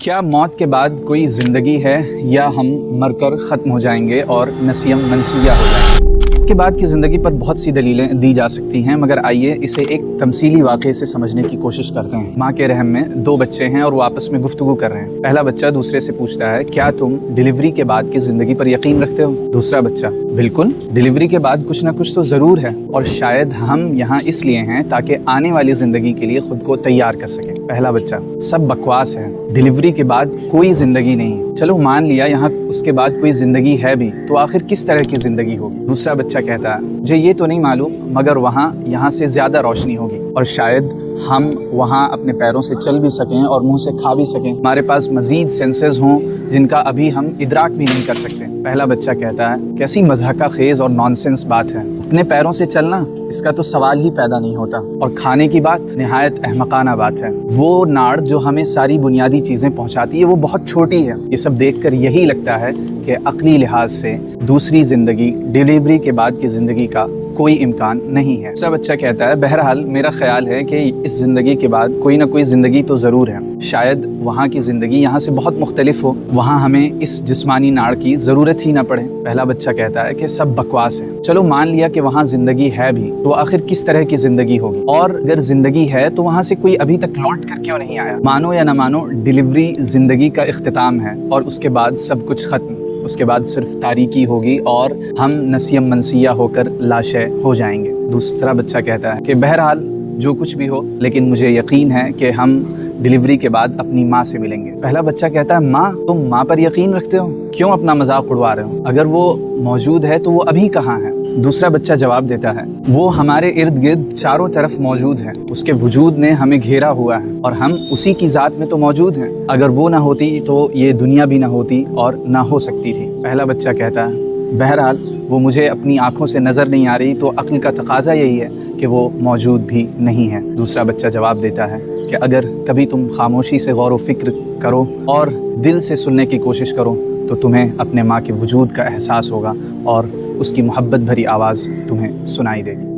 کیا موت کے بعد کوئی زندگی ہے یا ہم مر کر ختم ہو جائیں گے اور نسیم منسیہ ہو جائیں گے؟ موت کے بعد کی زندگی پر بہت سی دلیلیں دی جا سکتی ہیں، مگر آئیے اسے ایک تمثیلی واقعے سے سمجھنے کی کوشش کرتے ہیں۔ ماں کے رحم میں دو بچے ہیں اور وہ آپس میں گفتگو کر رہے ہیں۔ پہلا بچہ دوسرے سے پوچھتا ہے، کیا تم ڈیلیوری کے بعد کی زندگی پر یقین رکھتے ہو؟ دوسرا بچہ، بالکل، ڈیلیوری کے بعد کچھ نہ کچھ تو ضرور ہے، اور شاید ہم یہاں اس لیے ہیں تاکہ آنے والی زندگی کے لیے خود کو تیار کر سکیں۔ پہلا بچہ، سب بکواس ہے، ڈیلیوری کے بعد کوئی زندگی نہیں۔ چلو مان لیا یہاں اس کے بعد کوئی زندگی ہے بھی، تو آخر کس طرح کی زندگی ہوگی؟ دوسرا بچہ کہتا ہے، مجھے یہ تو نہیں معلوم، مگر وہاں یہاں سے زیادہ روشنی ہوگی، اور شاید ہم وہاں اپنے پیروں سے چل بھی سکیں اور منہ سے کھا بھی سکیں، ہمارے پاس مزید سینسز ہوں جن کا ابھی ہم ادراک بھی نہیں کر سکتے۔ پہلا بچہ کہتا ہے، کیسی مضحکہ خیز اور نانسنس بات ہے، اپنے پیروں سے چلنا اس کا تو سوال ہی پیدا نہیں ہوتا، اور کھانے کی بات نہایت احمقانہ بات ہے۔ وہ ناڑ جو ہمیں ساری بنیادی چیزیں پہنچاتی ہے وہ بہت چھوٹی ہے۔ یہ سب دیکھ کر یہی لگتا ہے کہ عقلی لحاظ سے دوسری زندگی، ڈیلیوری کے بعد کی زندگی کا کوئی امکان نہیں ہے۔ دوسرا بچہ کہتا ہے، بہرحال میرا خیال ہے کہ اس زندگی کے بعد کوئی نہ کوئی زندگی تو ضرور ہے، شاید وہاں کی زندگی یہاں سے بہت مختلف ہو، وہاں ہمیں اس جسمانی ناڑ کی ضرورت ہی نہ پڑے۔ پہلا بچہ کہتا ہے کہ سب بکواس ہے، چلو مان لیا کہ وہاں زندگی ہے بھی، تو آخر کس طرح کی زندگی ہوگی؟ اور اگر زندگی ہے تو وہاں سے کوئی ابھی تک لوٹ کر کیوں نہیں آیا؟ مانو یا نہ مانو، ڈیلیوری زندگی کا اختتام ہے، اور اس کے بعد سب کچھ ختم، اس کے بعد صرف تاریکی ہوگی اور ہم نسیم منسیہ ہو کر لاشیں ہو جائیں گے۔ دوسرا بچہ کہتا ہے کہ بہرحال جو کچھ بھی ہو، لیکن مجھے یقین ہے کہ ہم ڈیلیوری کے بعد اپنی ماں سے ملیں گے۔ پہلا بچہ کہتا ہے، ماں؟ تم ماں پر یقین رکھتے ہو؟ کیوں اپنا مذاق اڑوا رہے ہو؟ اگر وہ موجود ہے تو وہ ابھی کہاں ہے؟ دوسرا بچہ جواب دیتا ہے، وہ ہمارے ارد گرد چاروں طرف موجود ہے، اس کے وجود نے ہمیں گھیرا ہوا ہے، اور ہم اسی کی ذات میں تو موجود ہیں، اگر وہ نہ ہوتی تو یہ دنیا بھی نہ ہوتی اور نہ ہو سکتی تھی۔ پہلا بچہ کہتا ہے، بہرحال وہ مجھے اپنی آنکھوں سے نظر نہیں آ رہی، تو عقل کا تقاضا یہی ہے کہ وہ موجود بھی نہیں ہے۔ دوسرا بچہ جواب دیتا ہے کہ اگر کبھی تم خاموشی سے غور و فکر کرو اور دل سے سننے کی کوشش کرو تو تمہیں اپنے ماں کے وجود کا احساس ہوگا، اور اس کی محبت بھری آواز تمہیں سنائی دے گی۔